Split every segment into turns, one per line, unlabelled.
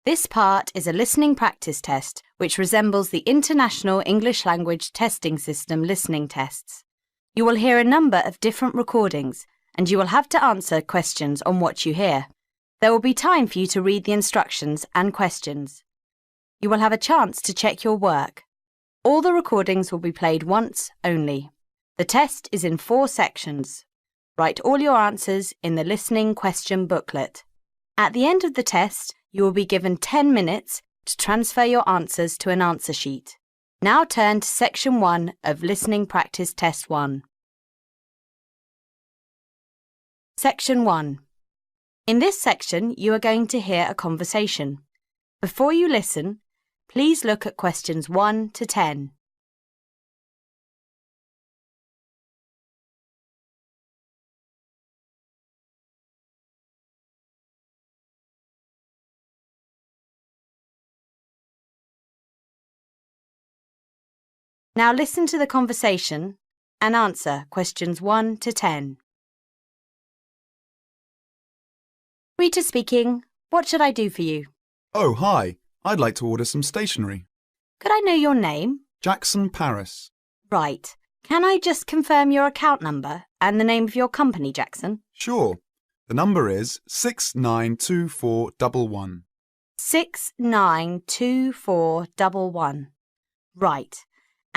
This part is a listening practice test which resembles the International English Language Testing System listening tests. You will hear a number of different recordings and you will have to answer questions on what you hear. There will be time for you to read the instructions and questions. You will have a chance to check your work. All the recordings will be played once only. The test is in 4 sections. Write all your answers in the listening question booklet. At the end of the test, you will be given 10 minutes to transfer your answers to an answer sheet. Now turn to Section 1 of Listening Practice Test 1. Section 1. In this section, you are going to hear a conversation. Before you listen, please look at questions 1 to 10. Now listen to the conversation and answer questions 1 to 10. Rita speaking. What should I do for you?
Oh, hi. I'd like to order some stationery.
Could I know your name?
Jackson Paris.
Right. Can I just confirm your account number and the name of your company, Jackson?
Sure. The number is 692411.
692411. Right.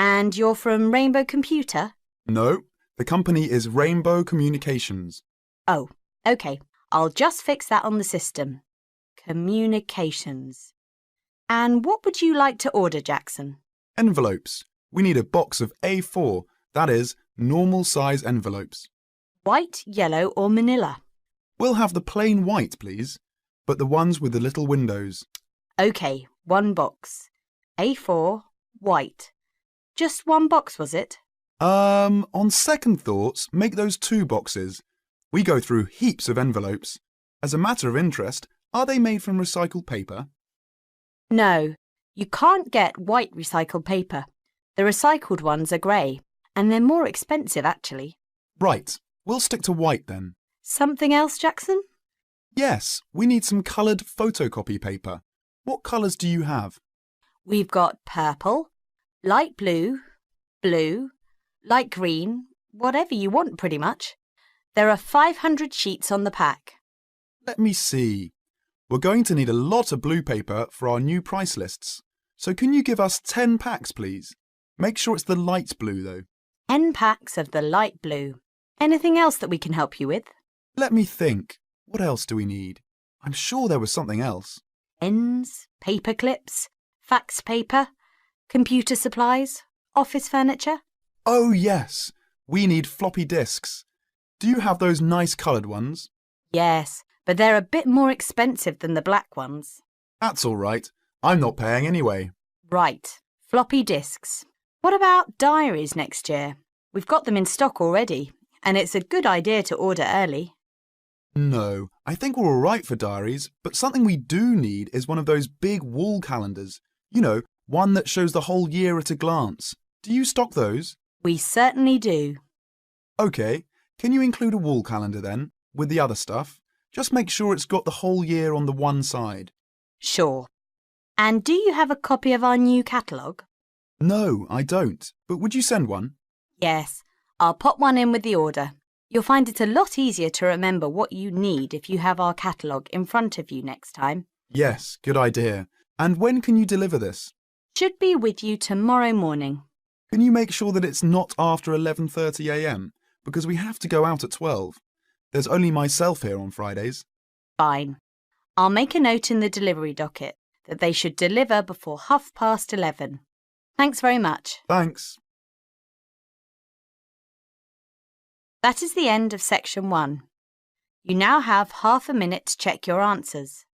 And you're from Rainbow Computer?
No, the company is Rainbow Communications.
Oh, OK. I'll just fix that on the system. Communications. And what would you like to order, Jackson?
Envelopes. We need a box of A4, that is, normal size envelopes.
White, yellow or manila?
We'll have the plain white, please, but the ones with the little windows.
OK, 1 box. A4, white. Just 1 box, was it?
On second thoughts, make those 2 boxes. We go through heaps of envelopes. As a matter of interest, are they made from recycled paper?
No, you can't get white recycled paper. The recycled ones are grey, and they're more expensive actually.
Right, we'll stick to white then.
Something else, Jackson?
Yes, we need some coloured photocopy paper. What colours do you have?
We've got purple, light blue, blue, light green, whatever you want pretty much. There are 500 sheets on the pack.
Let me see. We're going to need a lot of blue paper for our new price lists. So can you give us 10 packs, please? Make sure it's the light blue, though.
10 packs of the light blue. Anything else that we can help you with?
Let me think. What else do we need? I'm sure there was something else.
Pens, paper clips, fax paper, computer supplies, office furniture.
Oh, yes. We need floppy disks. Do you have those nice coloured ones?
Yes, but they're a bit more expensive than the black ones.
That's all right. I'm not paying anyway.
Right, floppy disks. What about diaries next year? We've got them in stock already, and it's a good idea to order early.
No, I think we're all right for diaries, but something we do need is one of those big wall calendars. You know, one that shows the whole year at a glance. Do you stock those?
We certainly do.
OK, can you include a wall calendar then, with the other stuff? Just make sure it's got the whole year on the one side.
Sure. And do you have a copy of our new catalogue?
No, I don't. But would you send one?
Yes, I'll pop one in with the order. You'll find it a lot easier to remember what you need if you have our catalogue in front of you next time.
Yes, good idea. And when can you deliver this?
Should be with you tomorrow morning.
Can you make sure that it's not after 11:30 a.m? Because we have to go out at 12. There's only myself here on Fridays.
Fine. I'll make a note in the delivery docket that they should deliver before 11:30. Thanks very much.
Thanks.
That is the end of Section 1. You now have half a minute to check your answers.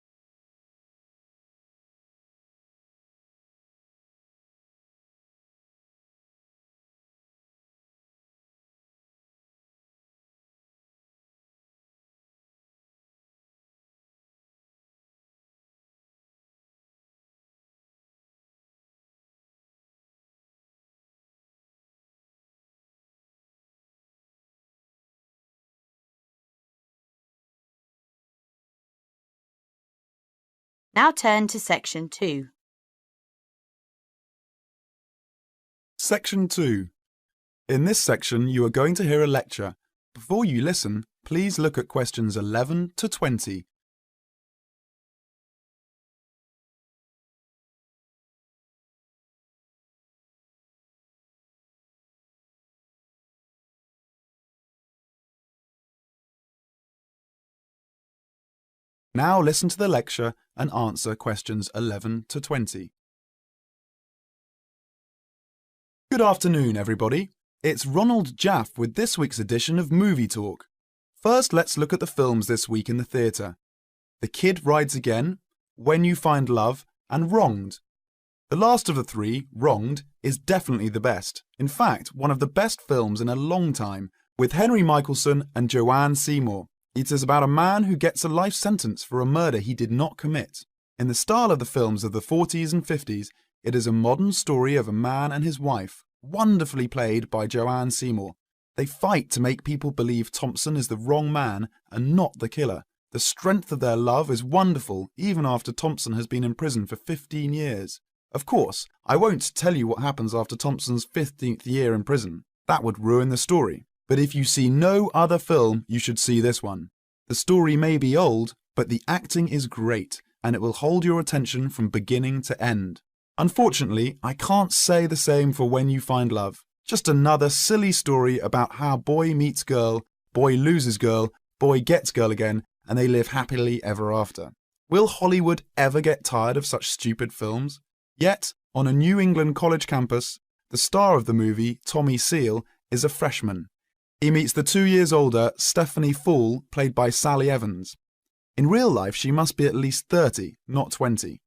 Now turn to Section 2.
Section 2. In this section, you are going to hear a lecture. Before you listen, please look at questions 11 to 20. Now listen to the lecture and answer questions 11 to 20. Good afternoon, everybody. It's Ronald Jaff with this week's edition of Movie Talk. First, let's look at the films this week in the theatre. The Kid Rides Again, When You Find Love, and Wronged. The last of the three, Wronged, is definitely the best. In fact, one of the best films in a long time, with Henry Michelson and Joanne Seymour. It is about a man who gets a life sentence for a murder he did not commit. In the style of the films of the 40s and 50s, it is a modern story of a man and his wife, wonderfully played by Joanne Seymour. They fight to make people believe Thompson is the wrong man and not the killer. The strength of their love is wonderful, even after Thompson has been in prison for 15 years. Of course, I won't tell you what happens after Thompson's 15th year in prison. That would ruin the story. But if you see no other film, you should see this one. The story may be old, but the acting is great, and it will hold your attention from beginning to end. Unfortunately, I can't say the same for When You Find Love. Just another silly story about how boy meets girl, boy loses girl, boy gets girl again, and they live happily ever after. Will Hollywood ever get tired of such stupid films? Yet, on a New England college campus, the star of the movie, Tommy Seal, is a freshman. He meets the 2 years older Stephanie Fall, played by Sally Evans. In real life, she must be at least 30, not 20.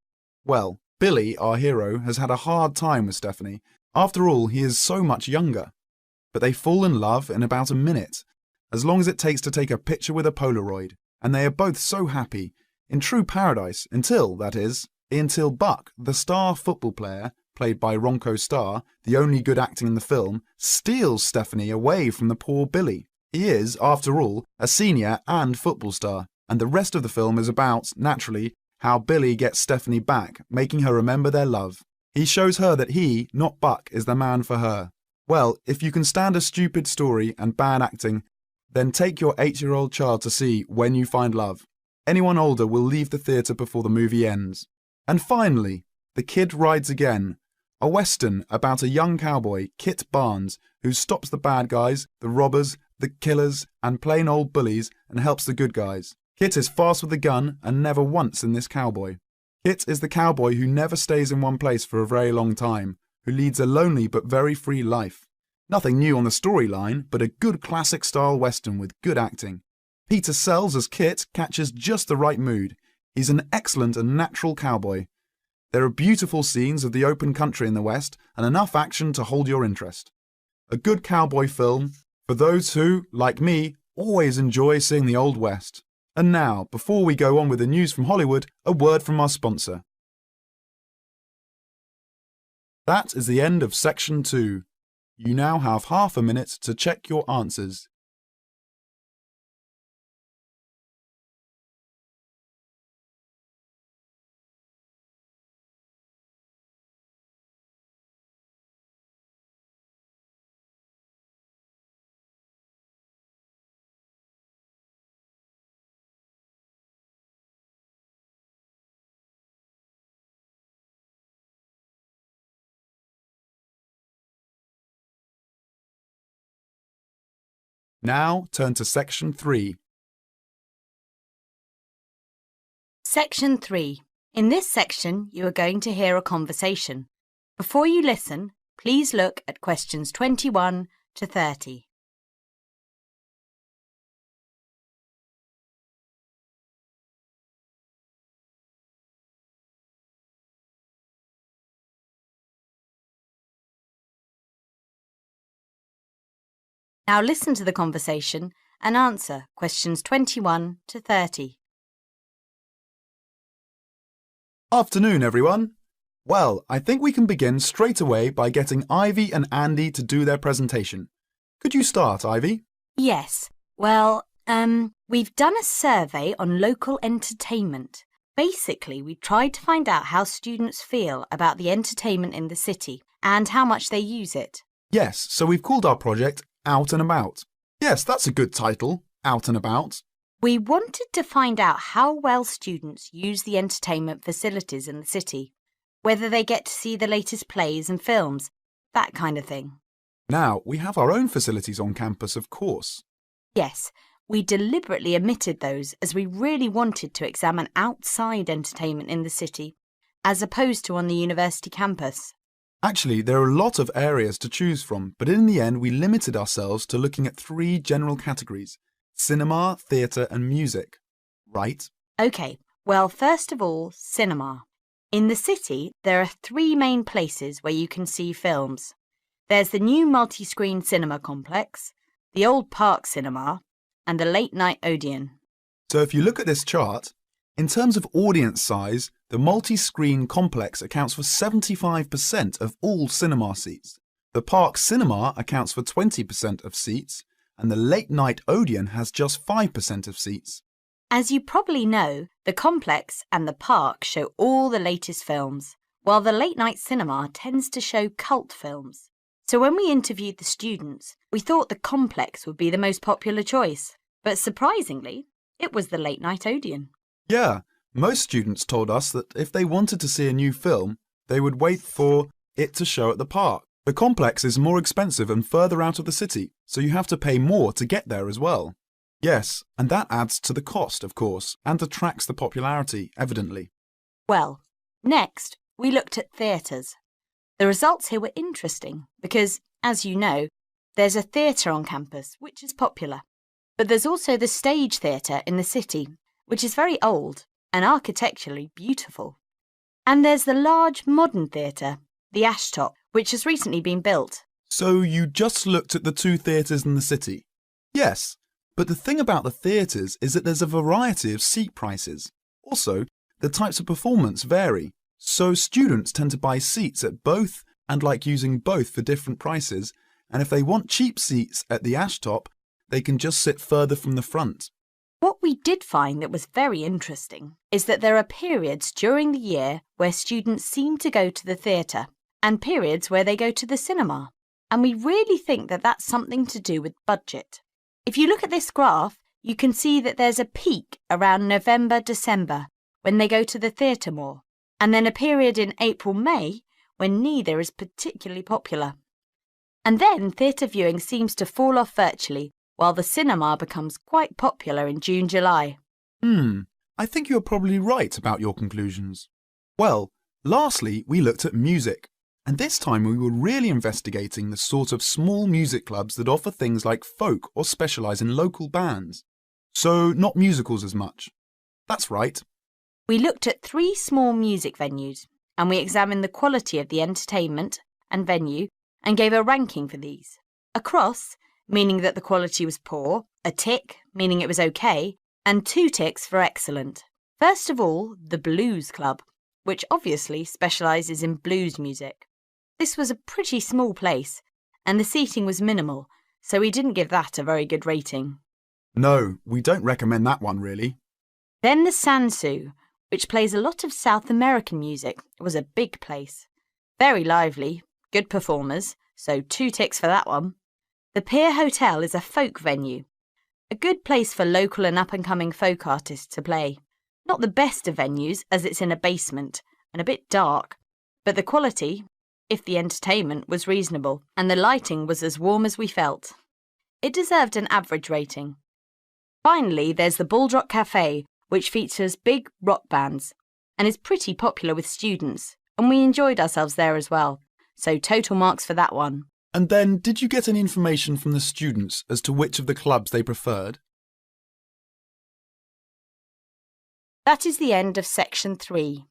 Well, Billy, our hero, has had a hard time with Stephanie. After all, he is so much younger. But they fall in love in about a minute, as long as it takes to take a picture with a Polaroid, and they are both so happy, in true paradise, until Buck, the star football player, played by Ronco Starr, the only good acting in the film, steals Stephanie away from the poor Billy. He is, after all, a senior and football star, and the rest of the film is about, naturally, how Billy gets Stephanie back, making her remember their love. He shows her that he, not Buck, is the man for her. Well, if you can stand a stupid story and bad acting, then take your 8-year-old child to see When You Find Love. Anyone older will leave the theatre before the movie ends. And finally, The Kid Rides Again, a western about a young cowboy, Kit Barnes, who stops the bad guys, the robbers, the killers, and plain old bullies and helps the good guys. Kit is fast with a gun and never once in this cowboy. Kit is the cowboy who never stays in one place for a very long time, who leads a lonely but very free life. Nothing new on the storyline, but a good classic-style western with good acting. Peter Sells as Kit catches just the right mood. He's an excellent and natural cowboy. There are beautiful scenes of the open country in the West and enough action to hold your interest. A good cowboy film for those who, like me, always enjoy seeing the Old West. And now, before we go on with the news from Hollywood, a word from our sponsor. That is the end of Section 2. You now have half a minute to check your answers. Now turn to Section 3.
Section 3. In this section, you are going to hear a conversation. Before you listen, please look at questions 21 to 30. Now listen to the conversation and answer questions 21 to 30.
Afternoon, everyone. Well, I think we can begin straight away by getting Ivy and Andy to do their presentation. Could you start, Ivy?
Yes. Well, we've done a survey on local entertainment. Basically, we tried to find out how students feel about the entertainment in the city and how much they use it.
Yes, so we've called our project Out and About. Yes, that's a good title, Out and About.
We wanted to find out how well students use the entertainment facilities in the city, whether they get to see the latest plays and films, that kind of thing.
Now, we have our own facilities on campus, of course.
Yes, we deliberately omitted those as we really wanted to examine outside entertainment in the city, as opposed to on the university campus.
Actually, there are a lot of areas to choose from, but in the end we limited ourselves to looking at 3 general categories: cinema, theatre and music. Right?
OK, well, first of all, cinema. In the city, there are 3 main places where you can see films. There's the new multi-screen cinema complex, the old Park Cinema, and the late night Odeon.
So if you look at this chart, in terms of audience size, the multi-screen complex accounts for 75% of all cinema seats. The Park Cinema accounts for 20% of seats, and the late night Odeon has just 5% of seats.
As you probably know, the complex and the park show all the latest films, while the late night cinema tends to show cult films. So when we interviewed the students, we thought the complex would be the most popular choice. But surprisingly, it was the late night Odeon.
Yeah, most students told us that if they wanted to see a new film, they would wait for it to show at the park. The complex is more expensive and further out of the city, so you have to pay more to get there as well. Yes, and that adds to the cost, of course, and detracts the popularity, evidently.
Well, next, we looked at theatres. The results here were interesting because, as you know, there's a theatre on campus, which is popular. But there's also the Stage Theatre in the city, which is very old and architecturally beautiful. And there's the large modern theatre, the Ashtop, which has recently been built.
So you just looked at the 2 theatres in the city? Yes, but the thing about the theatres is that there's a variety of seat prices. Also, the types of performance vary, so students tend to buy seats at both and like using both for different prices, and if they want cheap seats at the Ashtop, they can just sit further from the front.
What we did find that was very interesting is that there are periods during the year where students seem to go to the theatre and periods where they go to the cinema. And we really think that that's something to do with budget. If you look at this graph, you can see that there's a peak around November, December when they go to the theatre more, and then a period in April, May when neither is particularly popular. And then theatre viewing seems to fall off virtually, while the cinema becomes quite popular in June, July.
I think you're probably right about your conclusions. Well, lastly, we looked at music, and this time we were really investigating the sort of small music clubs that offer things like folk or specialise in local bands. So not musicals as much. That's right.
We looked at 3 small music venues, and we examined the quality of the entertainment and venue and gave a ranking for these. A cross, meaning that the quality was poor, a tick, meaning it was okay, and 2 ticks for excellent. First of all, the Blues Club, which obviously specialises in blues music. This was a pretty small place, and the seating was minimal, so we didn't give that a very good rating.
No, we don't recommend that one really.
Then the Sansu, which plays a lot of South American music. It was a big place. Very lively, good performers, so 2 ticks for that one. The Pier Hotel is a folk venue. A good place for local and up-and-coming folk artists to play. Not the best of venues, as it's in a basement and a bit dark, but the quality, if the entertainment, was reasonable, and the lighting was as warm as we felt. It deserved an average rating. Finally, there's the Bulldrock Cafe, which features big rock bands, and is pretty popular with students, and we enjoyed ourselves there as well, so total marks for that one.
And then, did you get any information from the students as to which of the clubs they preferred?
That is the end of section 3.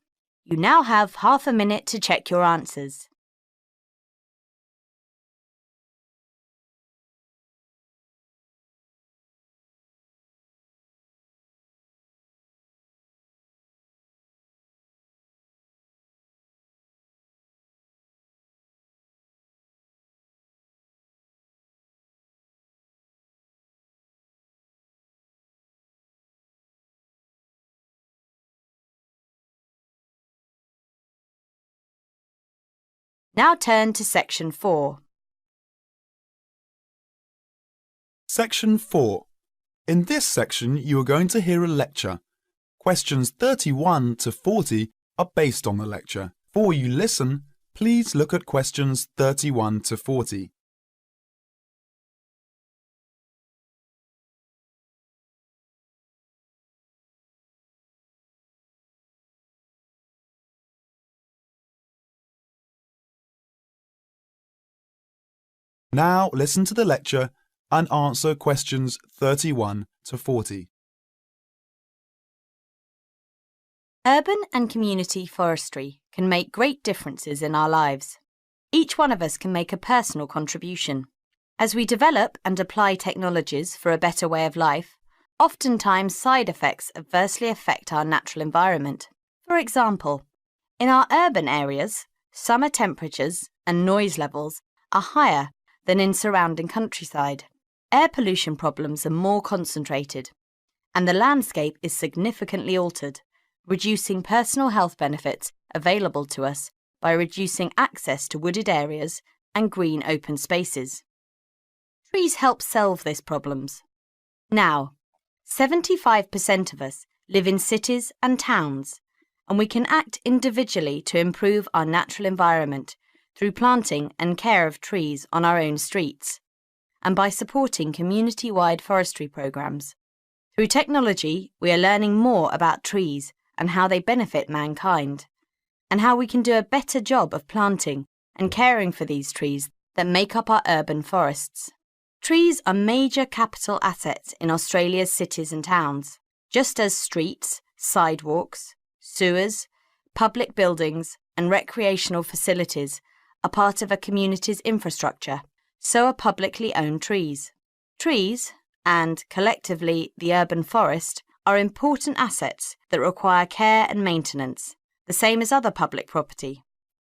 You now have half a minute to check your answers. Now turn to Section 4.
Section 4. In this section, you are going to hear a lecture. Questions 31 to 40 are based on the lecture. Before you listen, please look at questions 31 to 40. Now listen to the lecture and answer questions 31 to 40.
Urban and community forestry can make great differences in our lives. Each one of us can make a personal contribution. As we develop and apply technologies for a better way of life, oftentimes side effects adversely affect our natural environment. For example, in our urban areas, summer temperatures and noise levels are higher than in surrounding countryside. Air pollution problems are more concentrated, and the landscape is significantly altered, reducing personal health benefits available to us by reducing access to wooded areas and green open spaces. Trees help solve these problems. Now, 75% of us live in cities and towns, and we can act individually to improve our natural environment through planting and care of trees on our own streets, and by supporting community-wide forestry programs. Through technology, we are learning more about trees and how they benefit mankind, and how we can do a better job of planting and caring for these trees that make up our urban forests. Trees are major capital assets in Australia's cities and towns, just as streets, sidewalks, sewers, public buildings, and recreational facilities are part of a community's infrastructure. So are publicly owned trees. Trees, and collectively the urban forest, are important assets that require care and maintenance, the same as other public property.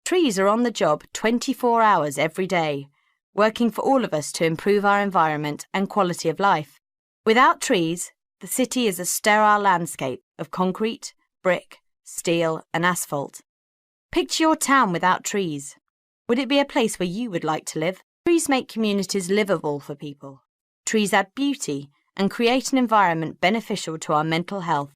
Trees are on the job 24 hours every day, working for all of us to improve our environment and quality of life. Without trees, the city is a sterile landscape of concrete, brick, steel, and asphalt. Picture your town without trees. Would it be a place where you would like to live? Trees make communities livable for people. Trees add beauty and create an environment beneficial to our mental health.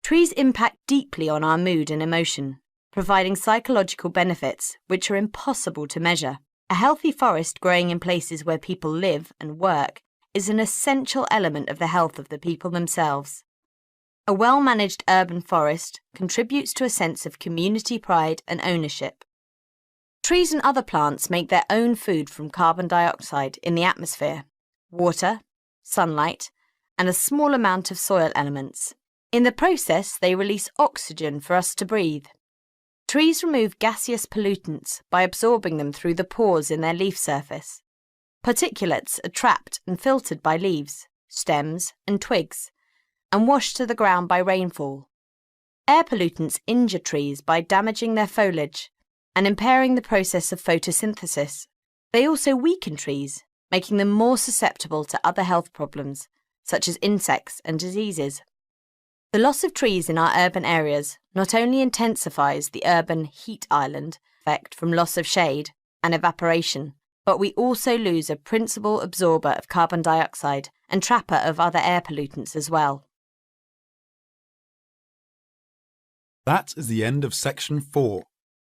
Trees impact deeply on our mood and emotion, providing psychological benefits which are impossible to measure. A healthy forest growing in places where people live and work is an essential element of the health of the people themselves. A well-managed urban forest contributes to a sense of community pride and ownership. Trees and other plants make their own food from carbon dioxide in the atmosphere, water, sunlight, and a small amount of soil elements. In the process, they release oxygen for us to breathe. Trees remove gaseous pollutants by absorbing them through the pores in their leaf surface. Particulates are trapped and filtered by leaves, stems, and twigs, and washed to the ground by rainfall. Air pollutants injure trees by damaging their foliage and impairing the process of photosynthesis. They also weaken trees, making them more susceptible to other health problems, such as insects and diseases. The loss of trees in our urban areas not only intensifies the urban heat island effect from loss of shade and evaporation, but we also lose a principal absorber of carbon dioxide and trapper of other air pollutants as well.
That is the end of Section 4.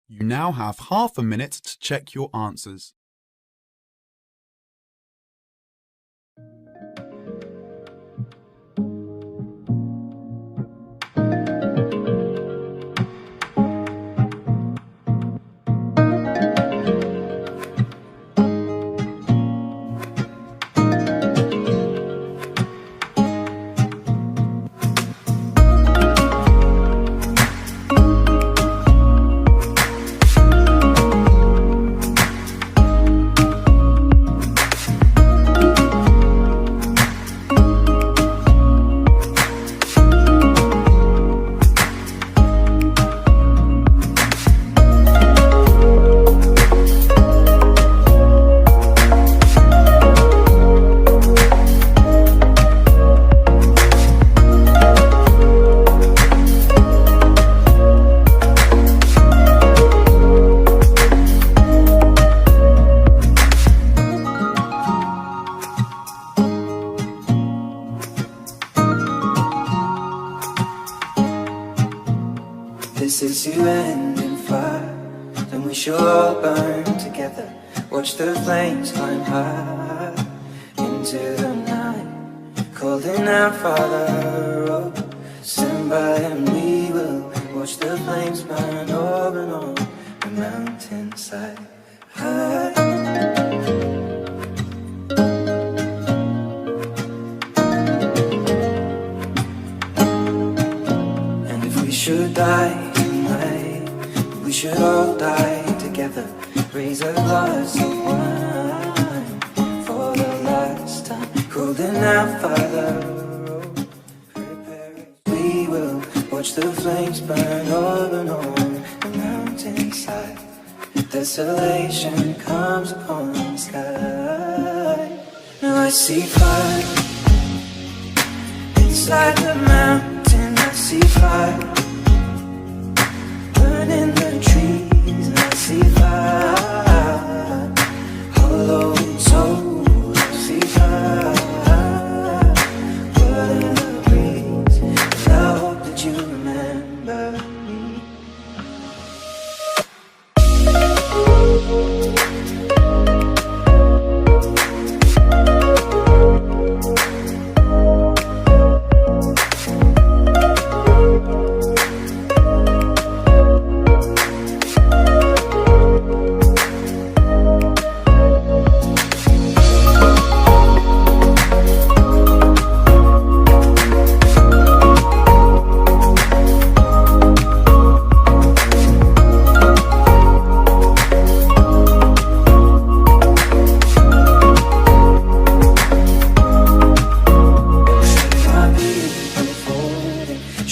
You now have half a minute to check your answers.
this is to end in fire, then we shall all burn together. Watch the flames climb high into the night, calling out, Father, oh, stand by and we will watch the flames burn over and on the mountainside. And if we should die tonight, we should all die together. Raise a glass of wine for the last time, calling out, Father, oh, prepare it. We will watch the flames burn over and on the mountainside. Desolation comes upon the sky. Now I see fire inside the mountain. I see fire burning the trees. And I see fire hollow soul. I see fire burning the breeze. And I hope that you remember me.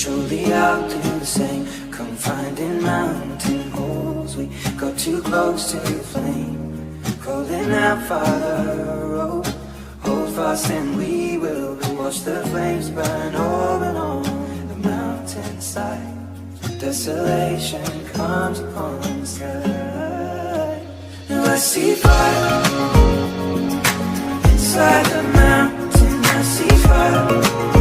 Surely I'll do the same. Come finding mountain holes. We got too close to the flame. Calling out, Father, oh, hold fast and we will watch the flames burn over and on the mountainside. Desolation comes upon the sky. Now I see fire inside the mountain. I see fire